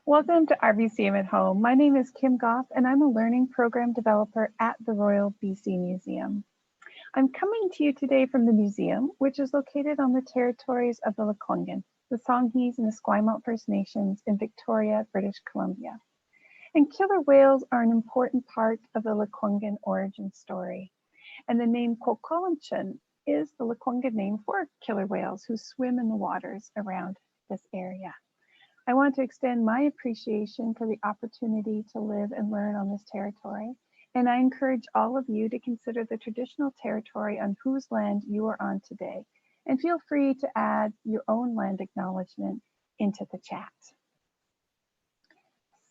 Welcome to RBCM at Home. My name is Kim Goff and I'm a learning program developer at the Royal BC Museum. I'm coming to you today from the museum, which is located on the territories of the Lekwungen, the Songhees and the Esquimalt First Nations in Victoria, British Columbia. And killer whales are an important part of the Lekwungen origin story. And the name Kwokolonchan is the Lekwungen name for killer whales who swim in the waters around this area. I want to extend my appreciation for the opportunity to live and learn on this territory, and I encourage all of you to consider the traditional territory on whose land you are on today, and feel free to add your own land acknowledgement into the chat.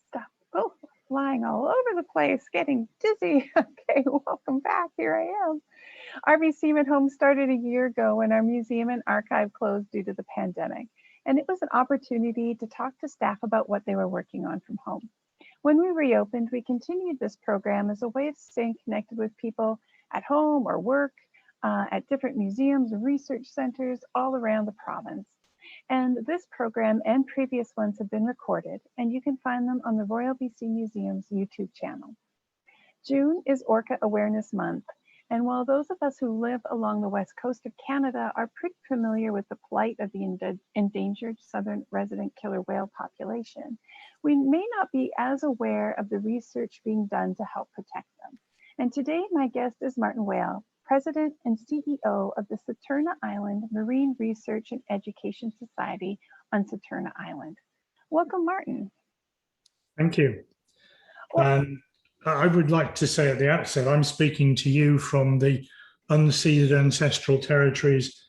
Stop. Oh, flying all over the place, getting dizzy. Okay, welcome back. Here I am. RBCM at Home started a year ago when our museum and archive closed due to the pandemic. And it was an opportunity to talk to staff about what they were working on from home. When we reopened, we continued this program as a way of staying connected with people at home or work, at different museums and research centers all around the province. And this program and previous ones have been recorded, and you can find them on the Royal BC Museum's YouTube channel. June is Orca Awareness Month. And while those of us who live along the west coast of Canada are pretty familiar with the plight of the endangered southern resident killer whale population, we may not be as aware of the research being done to help protect them. And today my guest is Martin Wale, President and CEO of the Saturna Island Marine Research and Education Society on Saturna Island. Welcome, Martin. Thank you. Well, I would like to say at the outset, I'm speaking to you from the unceded ancestral territories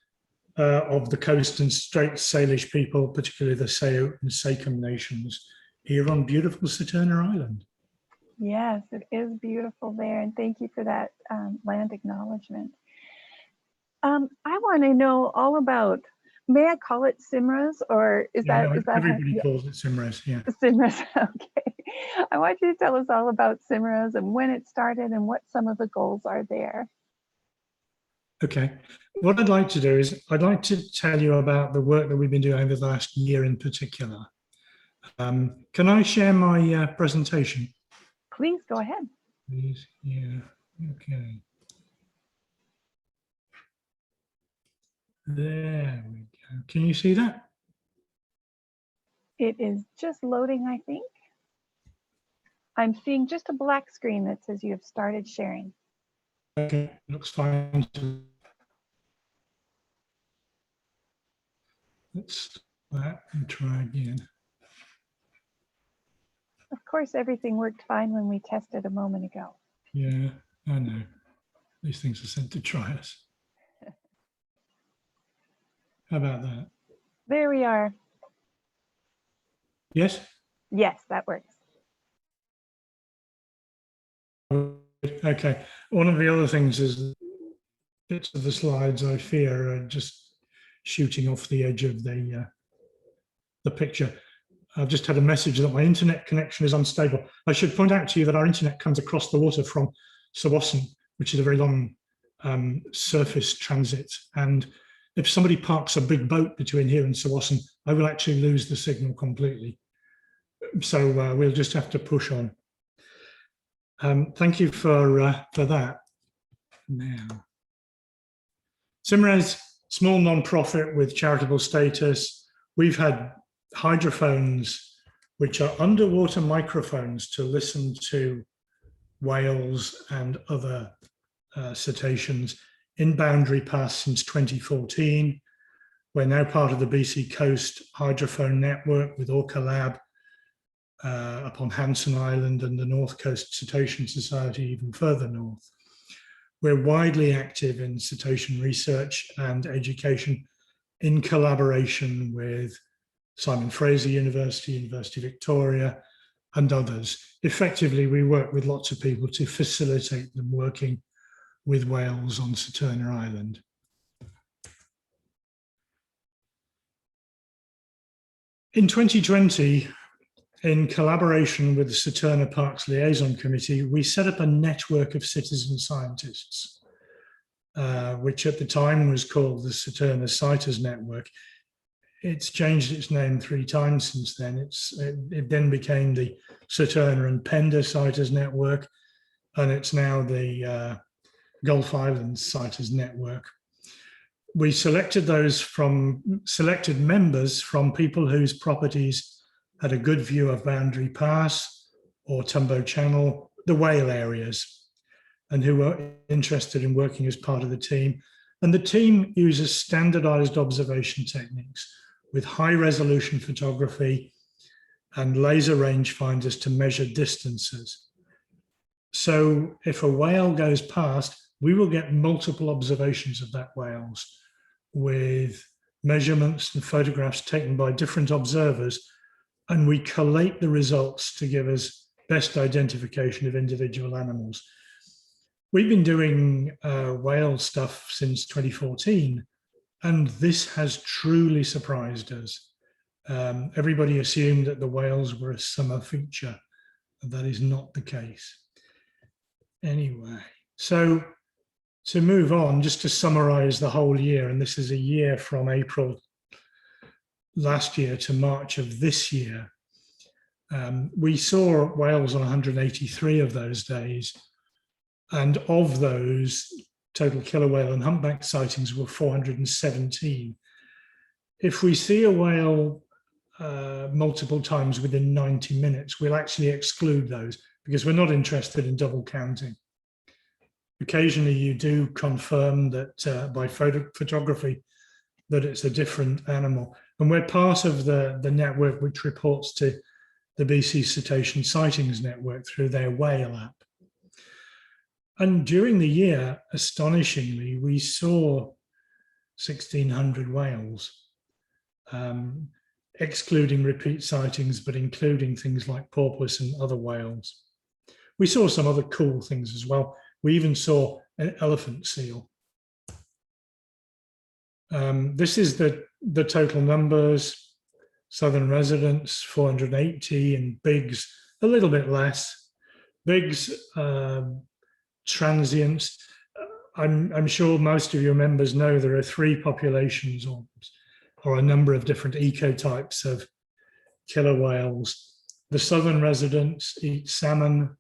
of the Coast and Straits Salish people, particularly the Sayo and Sakem nations, here on beautiful Saturna Island. Yes, it is beautiful there, and thank you for that land acknowledgement. I want to know all about, may I call it SIMRES, or is that everybody calls it SIMRES, yeah. SIMRES, okay. I want you to tell us all about SIMRES and when it started and what some of the goals are there. Okay, what I'd like to do is I'd like to tell you about the work that we've been doing over the last year in particular. Can I share my presentation? Please go ahead. Please, yeah, okay. There we go. Can you see that? It is just loading, I think. I'm seeing just a black screen that says you have started sharing. Okay, looks fine. Let's stop that and try again. Of course, everything worked fine when we tested a moment ago. Yeah, I know. These things are sent to try us. How about that? There we are. Yes? Yes, that works. Okay. One of the other things is bits of the slides, I fear, are just shooting off the edge of the picture. I've just had a message that my internet connection is unstable. I should point out to you that our internet comes across the water from Sawasan, which is a very long surface transit. And if somebody parks a big boat between here and Sawasan, I will actually lose the signal completely. So we'll just have to push on. Thank you for that. Now, SIMRES, small non-profit with charitable status. We've had hydrophones, which are underwater microphones to listen to whales and other cetaceans in Boundary Pass since 2014. We're now part of the BC Coast Hydrophone Network with Orca Lab upon Hanson Island and the North Coast Cetacean Society even further north. We're widely active in cetacean research and education in collaboration with Simon Fraser University, University of Victoria, and others. Effectively, we work with lots of people to facilitate them working with whales on Saturna Island. In 2020, in collaboration with the Saturna Parks Liaison Committee, we set up a network of citizen scientists, which at the time was called the Saturna Sighters Network. it's changed its name 3 times since then. It then became the Saturna and Pender CITES network, and it's now the Gulf Islands CITES network. We selected members from people whose properties had a good view of Boundary Pass or Tumbo Channel, the Wale areas, and who were interested in working as part of the team. And the team uses standardized observation techniques with high resolution photography and laser rangefinders to measure distances. So if a whale goes past, we will get multiple observations of that whales with measurements and photographs taken by different observers, and we collate the results to give us best identification of individual animals. We've been doing whale stuff since 2014, and this has truly surprised us. Everybody assumed that the whales were a summer feature, and that is not the case. Anyway, so to move on, just to summarize the whole year, and this is a year from April last year to March of this year, we saw whales on 183 of those days. And of those, total killer whale and humpback sightings were 417. If we see a whale multiple times within 90 minutes, we'll actually exclude those because we're not interested in double counting. Occasionally you do confirm that by photography that it's a different animal. And we're part of the network which reports to the BC Cetacean Sightings Network through their Wale app. And during the year, astonishingly, we saw 1,600 whales, excluding repeat sightings, but including things like porpoise and other whales. We saw some other cool things as well. We even saw an elephant seal. This is the total numbers. Southern residents, 480, and bigs, a little bit less. Bigs, transients. I'm sure most of your members know there are 3 populations or a number of different ecotypes of killer whales. The southern residents eat salmon,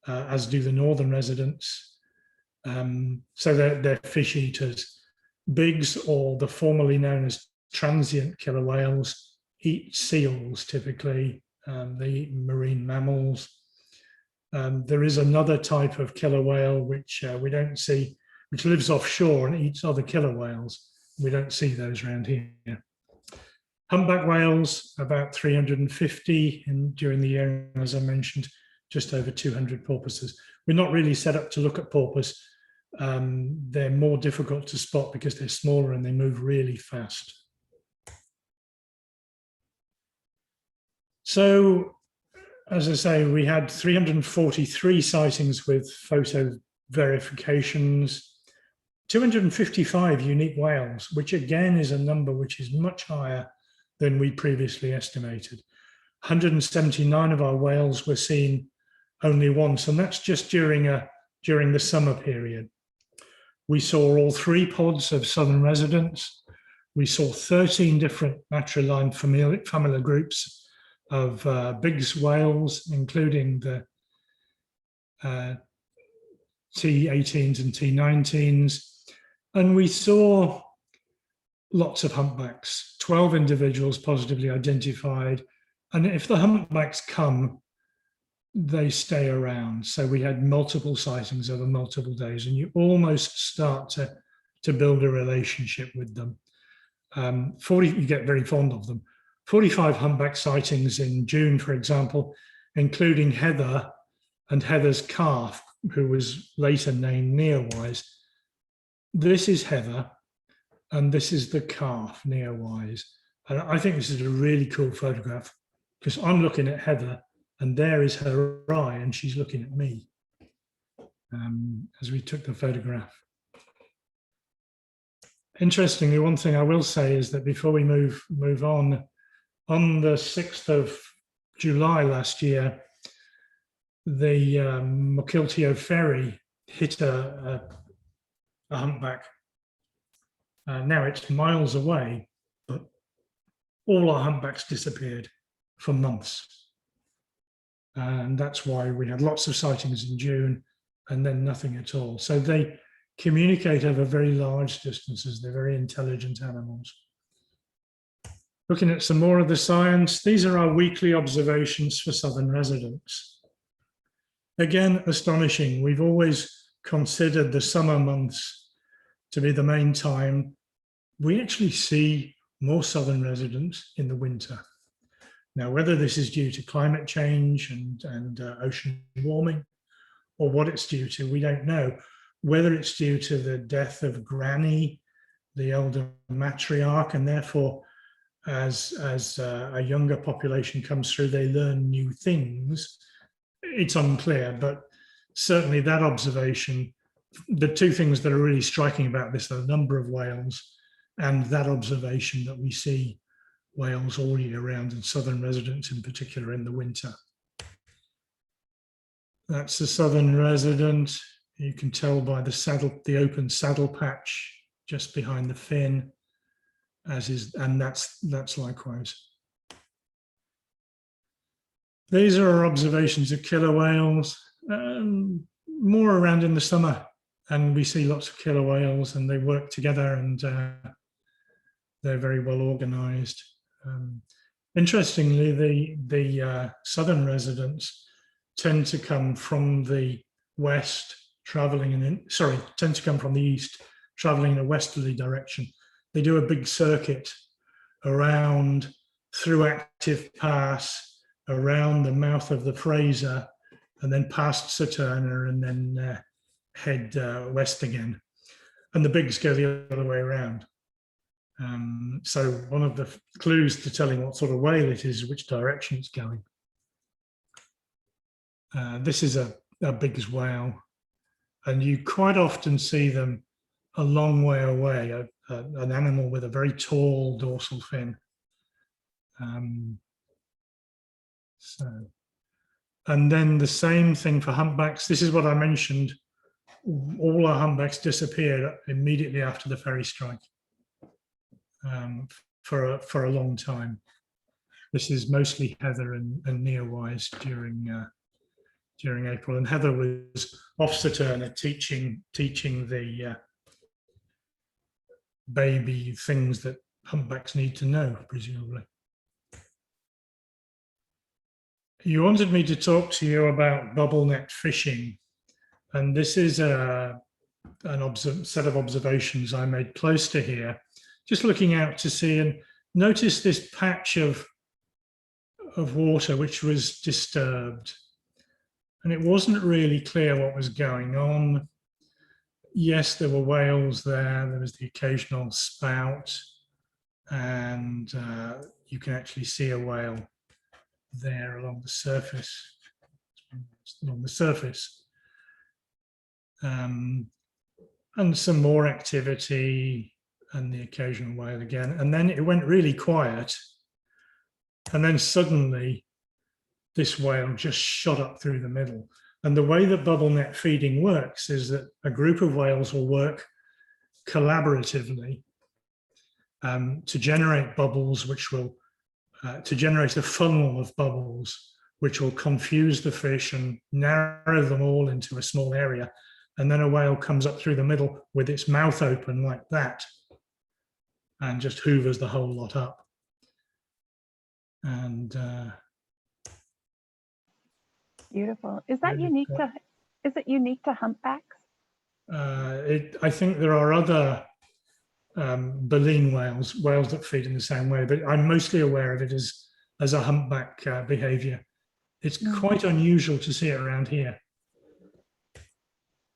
as do the northern residents. So they're fish eaters. Bigs, or the formerly known as transient killer whales, eat seals typically. They eat marine mammals. There is another type of killer whale which we don't see, which lives offshore and eats other killer whales. We don't see those around here. Humpback whales, about 350 during the year, as I mentioned, just over 200 porpoises. We're not really set up to look at porpoise. They're more difficult to spot because they're smaller and they move really fast. So, as I say, we had 343 sightings with photo verifications, 255 unique whales, which again is a number which is much higher than we previously estimated. 179 of our whales were seen only once, and that's just during the summer period. We saw all 3 pods of southern residents. We saw 13 different matriline familiar groups of Biggs whales, including the T18s and T19s. And we saw lots of humpbacks, 12 individuals positively identified. And if the humpbacks come, they stay around. So we had multiple sightings over multiple days, and you almost start to build a relationship with them. You get very fond of them. 45 humpback sightings in June, for example, including Heather and Heather's calf, who was later named Neowise. This is Heather, and this is the calf, Neowise. And I think this is a really cool photograph because I'm looking at Heather, and there is her eye, and she's looking at me as we took the photograph. Interestingly, one thing I will say is that before we move on the 6th of July last year, the Mukilteo ferry hit a humpback. Now it's miles away, but all our humpbacks disappeared for months. And that's why we had lots of sightings in June and then nothing at all. So they communicate over very large distances. They're very intelligent animals. Looking at some more of the science, these are our weekly observations for southern residents. Again, astonishing. We've always considered the summer months to be the main time. We actually see more southern residents in the winter. Now, whether this is due to climate change and ocean warming, or what it's due to, we don't know. Whether it's due to the death of Granny, the elder matriarch, and therefore, as a younger population comes through, they learn new things. It's unclear, but certainly that observation, the two things that are really striking about this are the number of whales and that observation that we see whales all year round and southern residents in particular in the winter. That's the southern resident. You can tell by the open saddle patch just behind the fin, and that's likewise. These are our observations of killer whales, more around in the summer, and we see lots of killer whales, and they work together, and they're very well organized. Interestingly, the southern residents tend to come from the west, tend to come from the east, traveling in a westerly direction. They do a big circuit around through Active Pass, around the mouth of the Fraser, and then past Saturna, and then head west again. And the bigs go the other way around. So one of the clues to telling what sort of whale it is which direction it's going. This is a bigg's whale, and you quite often see them a long way away, an animal with a very tall dorsal fin. And then the same thing for humpbacks. This is what I mentioned. All our humpbacks disappeared immediately after the ferry strike for a long time. This is mostly heather and neowise during April, and Heather was off Saturna teaching the baby things that humpbacks need to know, presumably. You wanted me to talk to you about bubble net fishing, and this is a set of observations I made close to here, just looking out to sea, and notice this patch of water which was disturbed. And it wasn't really clear what was going on. Yes, there were whales there. There was the occasional spout, and you can actually see a whale there along the surface. And some more activity, and the occasional whale again. And then it went really quiet. And then suddenly, this whale just shot up through the middle. And the way that bubble net feeding works is that a group of whales will work collaboratively to generate bubbles, which will, to generate a funnel of bubbles, which will confuse the fish and narrow them all into a small area. And then a whale comes up through the middle with its mouth open like that and just hoovers the whole lot up. And beautiful. Is that unique to? Is it unique to humpbacks? I think there are other baleen whales that feed in the same way, but I'm mostly aware of it as a humpback behavior. It's quite unusual to see it around here.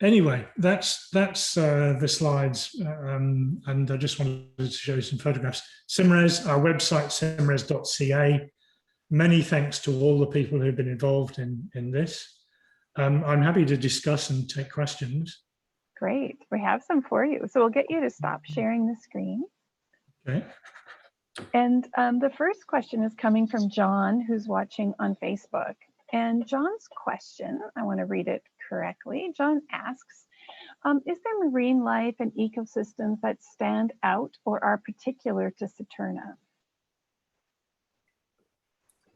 Anyway, that's the slides, and I just wanted to show you some photographs. SIMRES, our website, simres.ca. Many thanks to all the people who've been involved in this. I'm happy to discuss and take questions. Great, we have some for you. So we'll get you to stop sharing the screen. Okay. And the first question is coming from John, who's watching on Facebook. And John's question, I want to read it correctly. John asks, is there marine life and ecosystems that stand out or are particular to Saturna?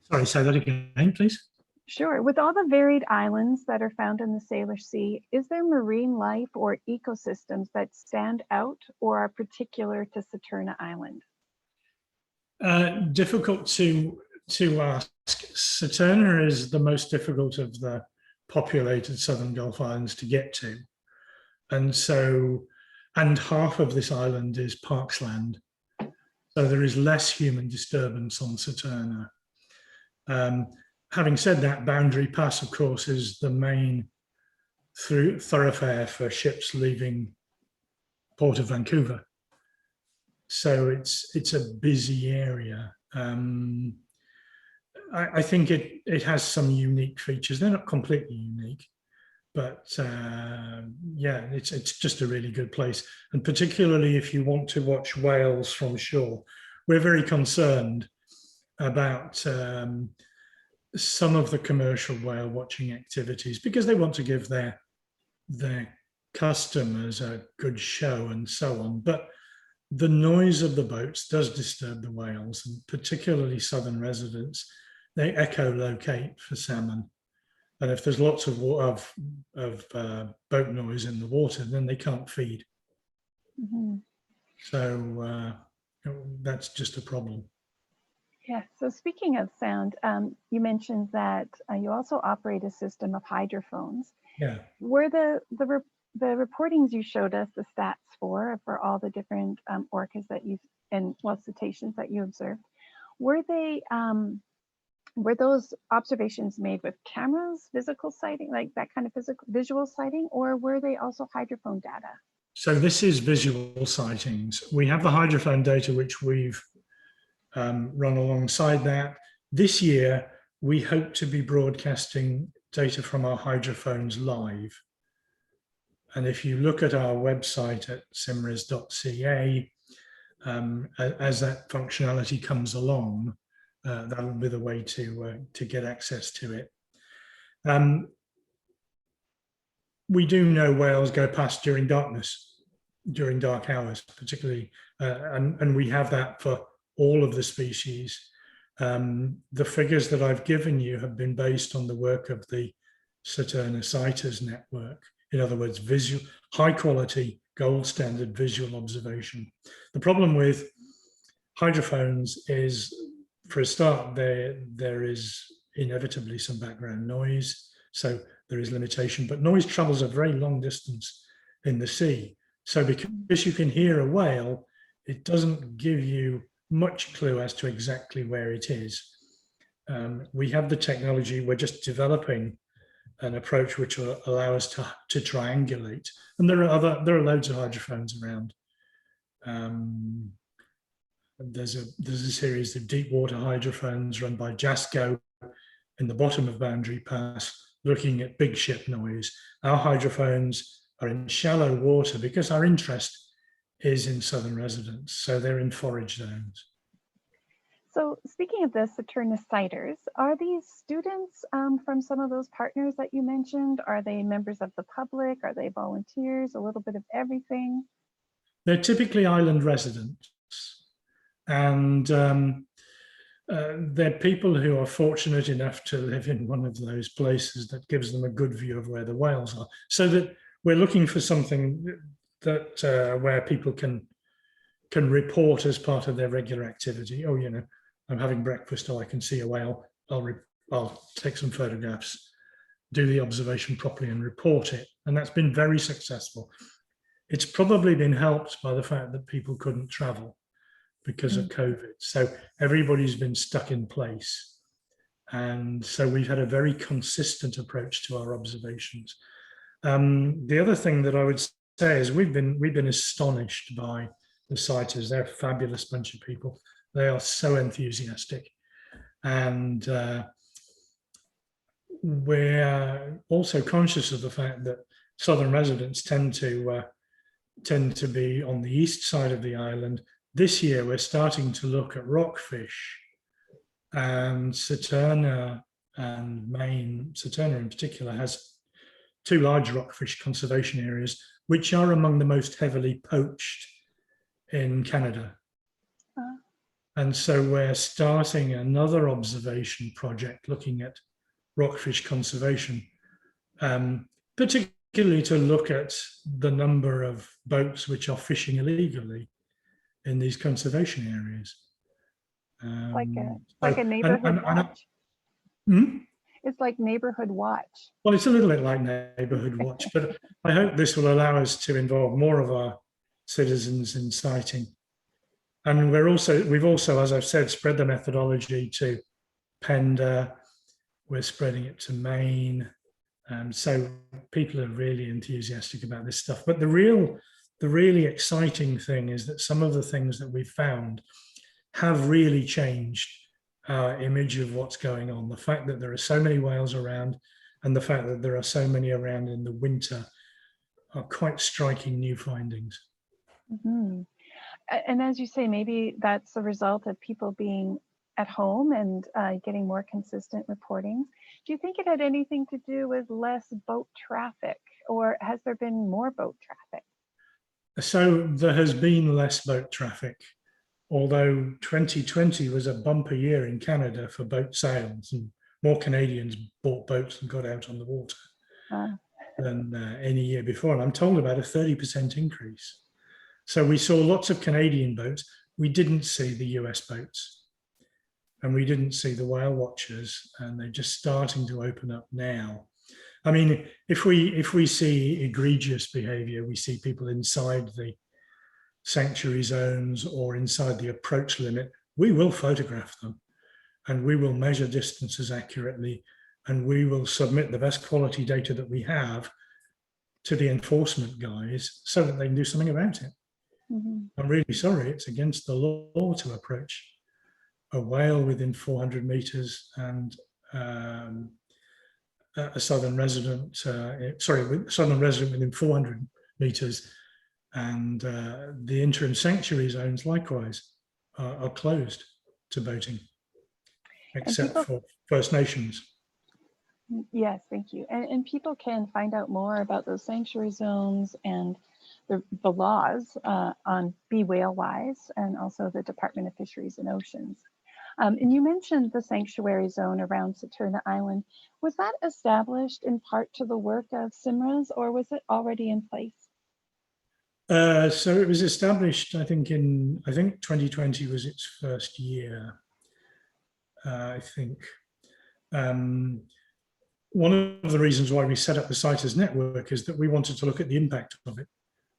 Sorry, say that again, please. Sure. With all the varied islands that are found in the Salish Sea, is there marine life or ecosystems that stand out or are particular to Saturna Island? Difficult to ask. Saturna is the most difficult of the populated Southern Gulf Islands to get to. And half of this island is parksland. So there is less human disturbance on Saturna. Having said that, Boundary Pass, of course, is the main thoroughfare for ships leaving Port of Vancouver. So it's a busy area. I think it has some unique features. They're not completely unique, but yeah, it's just a really good place. And particularly if you want to watch whales from shore, we're very concerned about some of the commercial whale watching activities because they want to give their customers a good show and so on. But the noise of the boats does disturb the whales, and particularly southern residents. They echolocate for salmon. And if there's lots of boat noise in the water, then they can't feed. Mm-hmm. So that's just a problem. Yeah, so speaking of sound, you mentioned that you also operate a system of hydrophones. Yeah. Were the reportings you showed us, the stats for all the different orcas that you cetaceans that you observed, were those observations made with cameras, physical sighting, like that kind of visual sighting, or were they also hydrophone data? So this is visual sightings. We have the hydrophone data, which we've run alongside that. This year, we hope to be broadcasting data from our hydrophones live. And if you look at our website at simres.ca, as that functionality comes along, that'll be the way to get access to it. We do know whales go past during darkness, during dark hours, particularly, and we have that for all of the species. The figures that I've given you have been based on the work of the Saturna Sighters Network. In other words, high quality, gold standard visual observation. The problem with hydrophones is, for a start, there is inevitably some background noise, so there is limitation, but noise travels a very long distance in the sea. So because you can hear a whale, it doesn't give you much clue as to exactly where it is. We have the technology, we're just developing an approach which will allow us to triangulate. And there are loads of hydrophones around. There's a series of deep water hydrophones run by JASCO in the bottom of Boundary Pass, looking at big ship noise. Our hydrophones are in shallow water because our interest is in southern residents, so they're in forage zones. So speaking of the Saturna sighters, are these students from some of those partners that you mentioned? Are they members of the public? Are they volunteers? A little bit of everything? They're typically island residents, and they're people who are fortunate enough to live in one of those places that gives them a good view of where the whales are. So that we're looking for something that where people can report as part of their regular activity. Oh, you know, I'm having breakfast, oh, I can see a whale. I'll take some photographs, do the observation properly and report it. And that's been very successful. It's probably been helped by the fact that people couldn't travel because of COVID. So everybody's been stuck in place. And so we've had a very consistent approach to our observations. The other thing that I would say is we've been astonished by the sighters. They're a fabulous bunch of people. They are so enthusiastic. And we're also conscious of the fact that southern residents tend to be on the east side of the island. This year, we're starting to look at rockfish, and Saturna and Maine, Saturna in particular, has two large rockfish conservation areas, which are among the most heavily poached in Canada. And so we're starting another observation project looking at rockfish conservation, particularly to look at the number of boats which are fishing illegally in these conservation areas. Like a neighborhood watch. It's like neighborhood watch. Well, it's a little bit like neighborhood watch, but I hope this will allow us to involve more of our citizens in sighting. And we've also, as I've said, spread the methodology to Pender. We're spreading it to Maine. So people are really enthusiastic about this stuff. But the really exciting thing is that some of the things that we've found have really changed our image of what's going on. The fact that there are so many whales around and the fact that there are so many around in the winter are quite striking new findings. Mm-hmm. And as you say, maybe that's a result of people being at home and getting more consistent reporting. Do you think it had anything to do with less boat traffic, or has there been more boat traffic? So there has been less boat traffic, although 2020 was a bumper year in Canada for boat sales, and more Canadians bought boats and got out on the water than any year before. And I'm told about a 30% increase. So we saw lots of Canadian boats. We didn't see the US boats, and we didn't see the whale watchers, and they're just starting to open up now. I mean, if we see egregious behavior, we see people inside the sanctuary zones or inside the approach limit, we will photograph them and we will measure distances accurately, and we will submit the best quality data that we have to the enforcement guys so that they can do something about it. Mm-hmm. I'm really sorry, it's against the law to approach a whale within 400 meters and a southern resident, southern resident within 400 meters, and the interim sanctuary zones likewise are closed to boating, except for First Nations. Yes, thank you. And people can find out more about those sanctuary zones and the laws on Be Whale Wise, and also the Department of Fisheries and Oceans. And you mentioned the sanctuary zone around Saturna Island. Was that established in part to the work of SIMRES, or was it already in place? So it was established, I think 2020 was its first year, I think. One of the reasons why we set up the CITES network is that we wanted to look at the impact of it.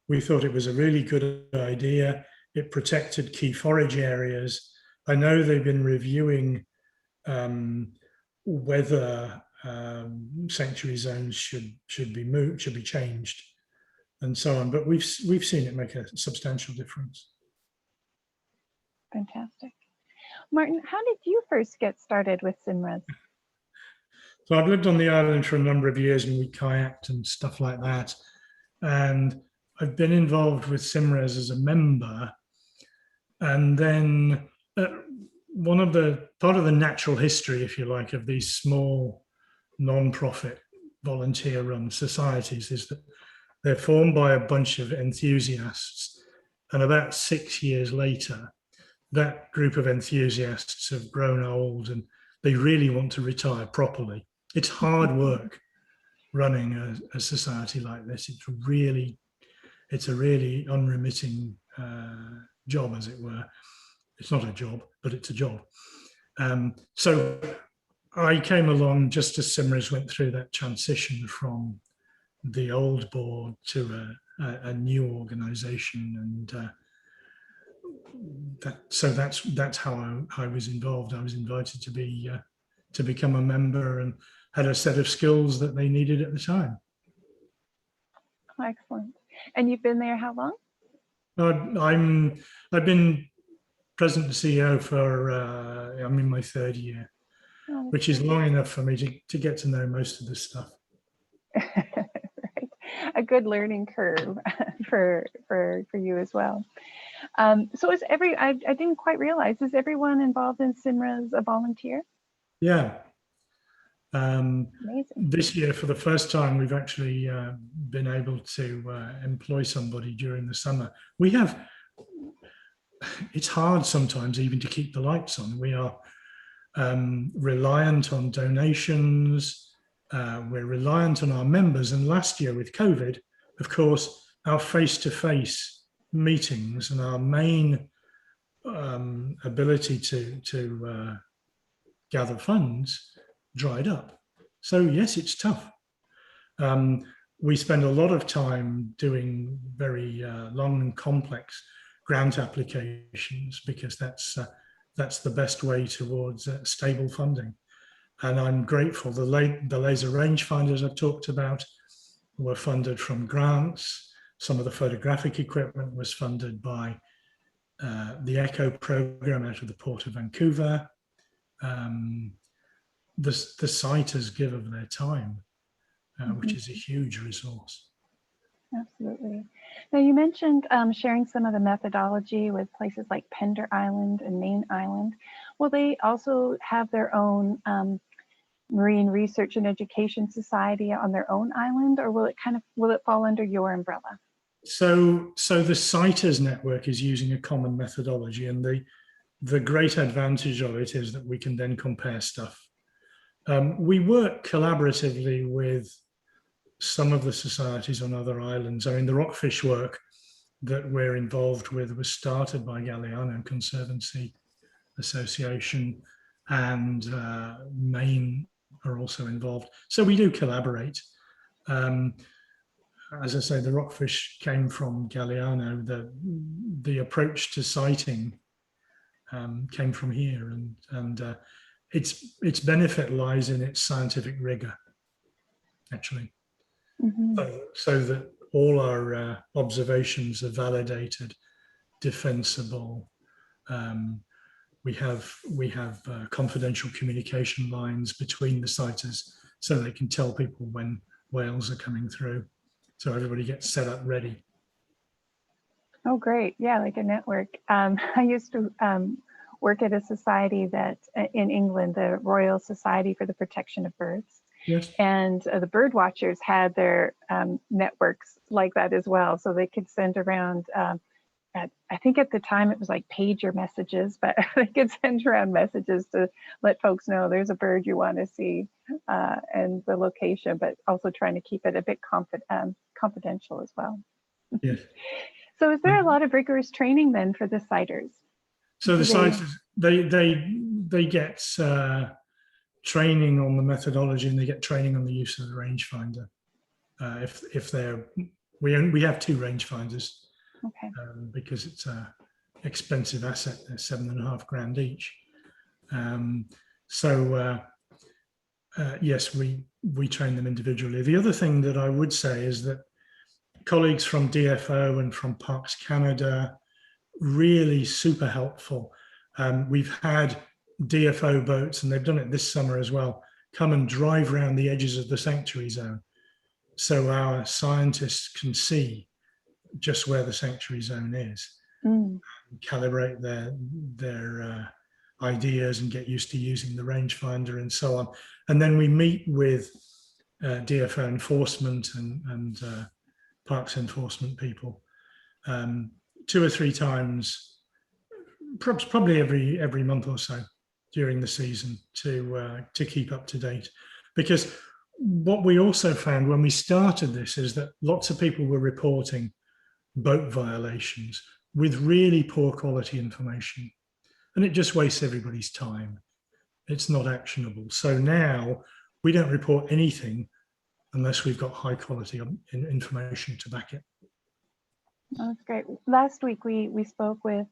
We thought it was a really good idea. It protected key forage areas. I know they've been reviewing whether sanctuary zones should be moved, should be changed, and so on. But we've seen it make a substantial difference. Fantastic. Martin, how did you first get started with SIMRES? So I've lived on the island for a number of years, and we kayaked and stuff like that. And I've been involved with SIMRES as a member. And then part of the natural history, if you like, of these small non-profit volunteer-run societies is that they're formed by a bunch of enthusiasts. And about 6 years later, that group of enthusiasts have grown old and they really want to retire properly. It's hard work running a society like this. It's a really unremitting job, as it were. It's not a job, but it's a job. So I came along just as SIMRES went through that transition from the old board to a new organization, and that's how I was involved. I was invited to become a member and had a set of skills that they needed at the time. Excellent. And you've been there how long? I've been president and CEO for I'm in my third year, which is long enough for me to get to know most of this stuff. Right. A good learning curve for you as well. So I didn't quite realize, is everyone involved in SIMRES a volunteer? Yeah. Amazing. This year, for the first time, we've actually been able to employ somebody during the summer. it's hard sometimes even to keep the lights on. We are reliant on donations. We're reliant on our members. And last year with COVID, of course, our face-to-face meetings and our main ability to gather funds dried up. So yes, it's tough. We spend a lot of time doing very long and complex grant applications because that's the best way towards stable funding. And I'm grateful. The laser rangefinders I've talked about were funded from grants. Some of the photographic equipment was funded by the ECHO program out of the Port of Vancouver. The sighters give of their time, which is a huge resource. Absolutely. Now you mentioned sharing some of the methodology with places like Pender Island and Main Island. Will they also have their own Marine Research and Education Society on their own island, or will it fall under your umbrella? So the CITES network is using a common methodology, and the great advantage of it is that we can then compare stuff. We work collaboratively with some of the societies on other islands. I mean, the rockfish work that we're involved with was started by Galiano Conservancy Association, and Maine are also involved. So we do collaborate. As I say, the rockfish came from Galiano. The approach to sighting came from here, and its benefit lies in its scientific rigor, actually. So that all our observations are validated, defensible. We have confidential communication lines between the sighters so they can tell people when whales are coming through. So everybody gets set up ready. Oh, great. Yeah, like a network. I used to work at a society that in England, the Royal Society for the Protection of Birds. Yes. And the bird watchers had their networks like that as well. So they could send around, I think at the time it was like pager messages, but they could send around messages to let folks know there's a bird you want to see and the location, but also trying to keep it a bit confidential as well. Yes. So is there a lot of rigorous training then for the sighters? So the sighters, they get training on the methodology, and they get training on the use of the rangefinder. If we have two rangefinders, okay, because it's a expensive asset. They're $7.5 grand each. Yes, we train them individually. The other thing that I would say is that colleagues from DFO and from Parks Canada really super helpful. We've had DFO boats, and they've done it this summer as well, come and drive around the edges of the sanctuary zone so our scientists can see just where the sanctuary zone is, calibrate their ideas and get used to using the rangefinder and so on. And then we meet with DFO enforcement and parks enforcement people 2 or 3 times, probably every month or so during the season to keep up to date. Because what we also found when we started this is that lots of people were reporting boat violations with really poor quality information, and it just wastes everybody's time. It's not actionable. So now we don't report anything unless we've got high quality information to back it. Oh, that's great. Last week we spoke with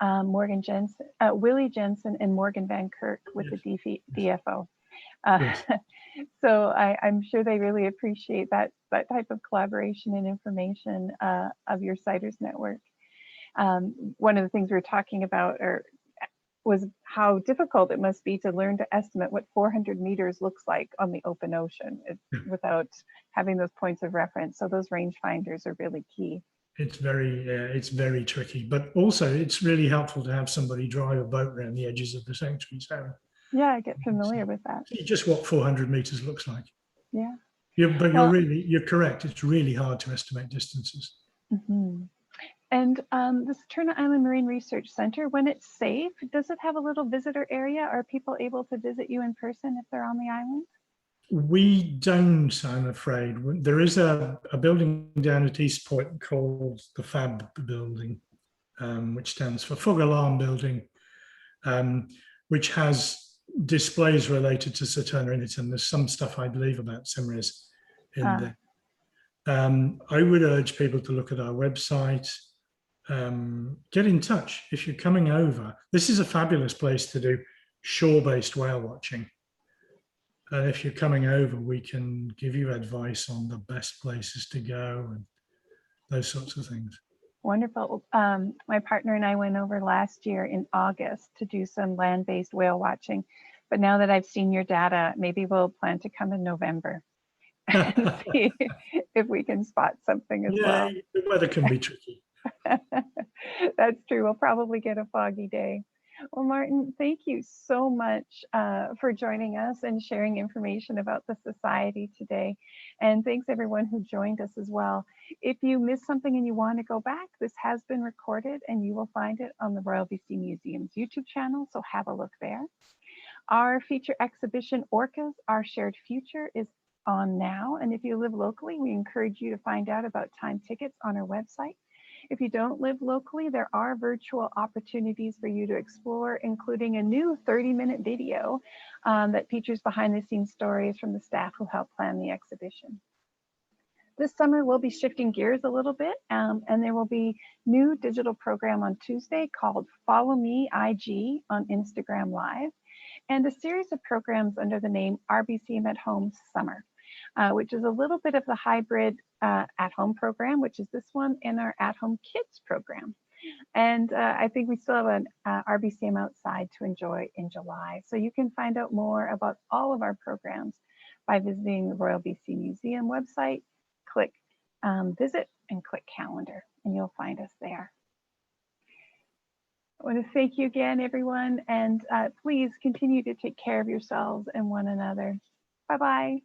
Morgan Jensen, Willie Jensen and Morgan Van Kirk with the DFO. Yes. So I'm sure they really appreciate that type of collaboration and information of your CITES network. One of the things we were talking about was how difficult it must be to learn to estimate what 400 meters looks like on the open ocean without having those points of reference. So those rangefinders are really key. It's very tricky, but also it's really helpful to have somebody drive a boat around the edges of the sanctuary zone. Yeah, I get familiar with that. See just what 400 meters looks like. Yeah. But you're correct. It's really hard to estimate distances. And the Saturna Island Marine Research Center, when it's safe, does it have a little visitor area? Are people able to visit you in person if they're on the island? We don't, I'm afraid. There is a building down at Eastport called the FAB building, which stands for Fog Alarm Building, which has displays related to Saturna in it, and there's some stuff I believe about SIMRES in there. I would urge people to look at our website, get in touch if you're coming over. This is a fabulous place to do shore-based whale watching. And if you're coming over, we can give you advice on the best places to go and those sorts of things. Wonderful. My partner and I went over last year in August to do some land-based whale watching. But now that I've seen your data, maybe we'll plan to come in November and see if we can spot something as well. Yeah, the weather can be tricky. That's true. We'll probably get a foggy day. Well, Martin, thank you so much for joining us and sharing information about the Society today. And thanks everyone who joined us as well. If you missed something and you want to go back, this has been recorded and you will find it on the Royal BC Museum's YouTube channel, so have a look there. Our feature exhibition, Orcas, Our Shared Future, is on now. And if you live locally, we encourage you to find out about time tickets on our website. If you don't live locally, there are virtual opportunities for you to explore, including a new 30-minute video that features behind-the-scenes stories from the staff who helped plan the exhibition. This summer, we'll be shifting gears a little bit, and there will be new digital program on Tuesday called Follow Me IG on Instagram Live, and a series of programs under the name RBCM at Home Summer, which is a little bit of the hybrid at-home program, which is this one, and our at-home kids program. And I think we still have an RBCM outside to enjoy in July. So you can find out more about all of our programs by visiting the Royal BC Museum website, click visit and click calendar, and you'll find us there. I want to thank you again, everyone, and please continue to take care of yourselves and one another. Bye-bye.